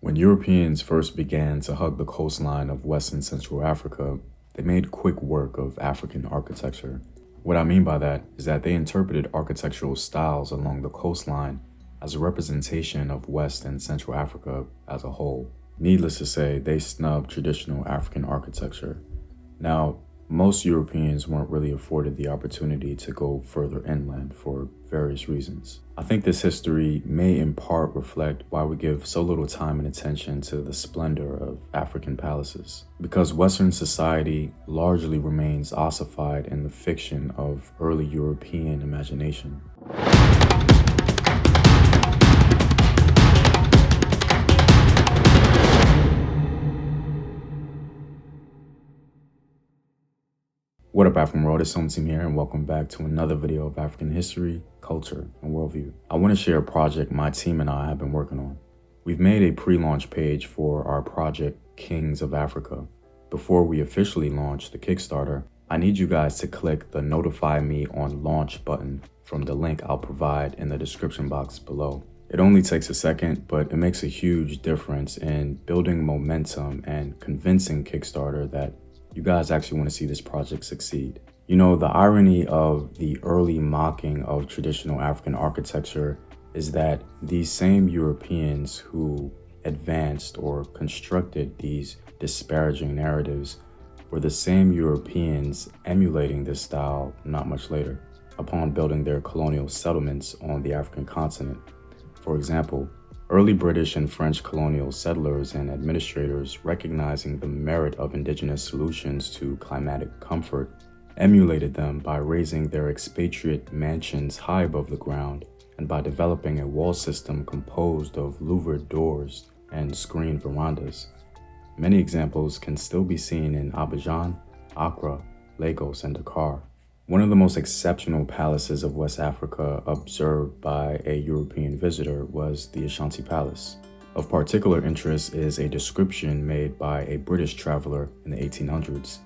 When Europeans first began to hug the coastline of West and Central Africa, they made quick work of African architecture. What I mean by that is that they interpreted architectural styles along the coastline as a representation of West and Central Africa as a whole. Needless to say, they snubbed traditional African architecture. Now, most Europeans weren't really afforded the opportunity to go further inland for various reasons. I think this history may in part reflect why we give so little time and attention to the splendor of African palaces. Because Western society largely remains ossified in the fiction of early European imagination. What up, African world? It's Home Team here, and welcome back to another video of African history, culture, and worldview. I want to share a project my team and I have been working on. We've made a pre-launch page for our project, Kings of Africa. Before we officially launch the Kickstarter, I need you guys to click the Notify Me on Launch button from the link I'll provide in the description box below. It only takes a second, but it makes a huge difference in building momentum and convincing Kickstarter that you guys actually want to see this project succeed. You know, the irony of the early mocking of traditional African architecture is that these same Europeans who advanced or constructed these disparaging narratives were the same Europeans emulating this style not much later, upon building their colonial settlements on the African continent. For example, early British and French colonial settlers and administrators, recognizing the merit of indigenous solutions to climatic comfort, emulated them by raising their expatriate mansions high above the ground and by developing a wall system composed of louvered doors and screened verandas. Many examples can still be seen in Abidjan, Accra, Lagos, and Dakar. One of the most exceptional palaces of West Africa observed by a European visitor was the Ashanti Palace. Of particular interest is a description made by a British traveler in the 1800s.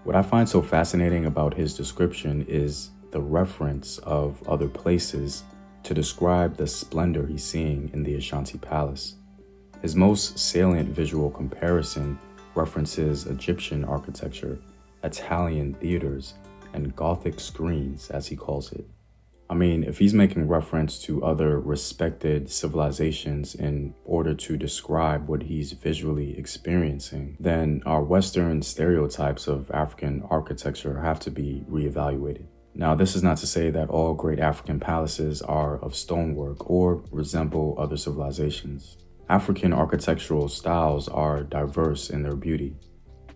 What I find so fascinating about his description is the reference of other places to describe the splendor he's seeing in the Ashanti Palace. His most salient visual comparison references Egyptian architecture, Italian theaters, and Gothic screens, as he calls it. I mean, if he's making reference to other respected civilizations in order to describe what he's visually experiencing, then our Western stereotypes of African architecture have to be reevaluated. Now, this is not to say that all great African palaces are of stonework or resemble other civilizations. African architectural styles are diverse in their beauty.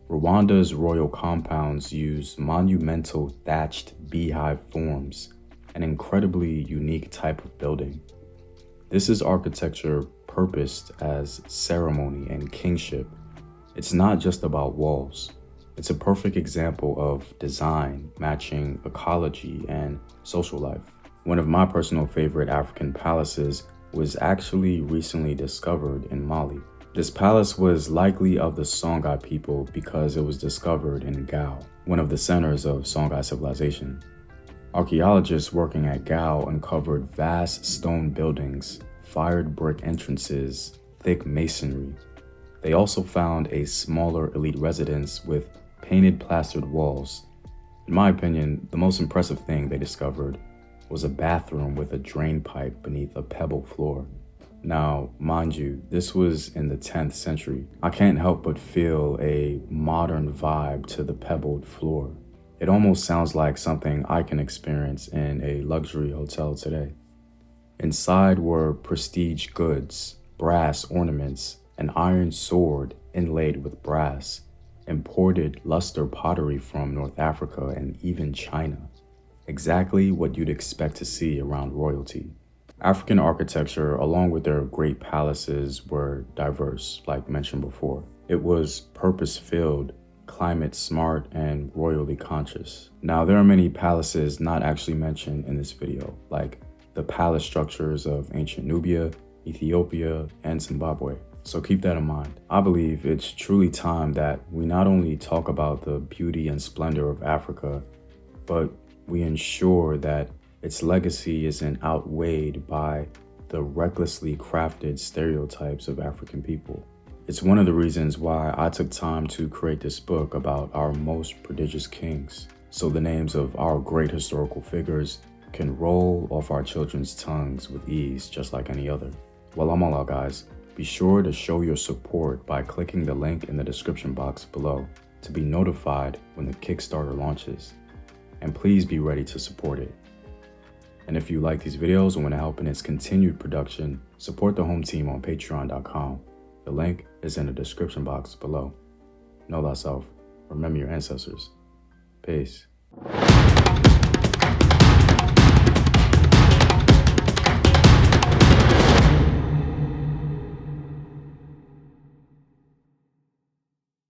Rwanda's royal compounds use monumental thatched beehive forms, an incredibly unique type of building. This is architecture purposed as ceremony and kingship. It's not just about walls. It's a perfect example of design matching ecology and social life. One of my personal favorite African palaces was actually recently discovered in Mali. This palace was likely of the Songhai people because it was discovered in Gao, one of the centers of Songhai civilization. Archaeologists working at Gao uncovered vast stone buildings, fired brick entrances, thick masonry. They also found a smaller elite residence with painted plastered walls. In my opinion, the most impressive thing they discovered was a bathroom with a drain pipe beneath a pebble floor. Now, mind you, this was in the 10th century. I can't help but feel a modern vibe to the pebbled floor. It almost sounds like something I can experience in a luxury hotel today. Inside were prestige goods, brass ornaments, an iron sword inlaid with brass, imported luster pottery from North Africa and even China. Exactly what you'd expect to see around royalty. African architecture, along with their great palaces, were diverse, like mentioned before. It was purpose-filled, climate-smart, and royally conscious. Now, there are many palaces not actually mentioned in this video, like the palace structures of ancient Nubia, Ethiopia, and Zimbabwe. So keep that in mind. I believe it's truly time that we not only talk about the beauty and splendor of Africa, but we ensure that its legacy isn't outweighed by the the recklessly crafted stereotypes of African people. It's one of the reasons why I took time to create this book about our most prodigious kings, so the names of our great historical figures can roll off our children's tongues with ease, just like any other. Well, I'm all out, guys. Be sure to show your support by clicking the link in the description box below to be notified when the Kickstarter launches. And please be ready to support it. And if you like these videos and want to help in its continued production, support the home team on patreon.com. The link is in the description box below. Know thyself. Remember your ancestors. Peace.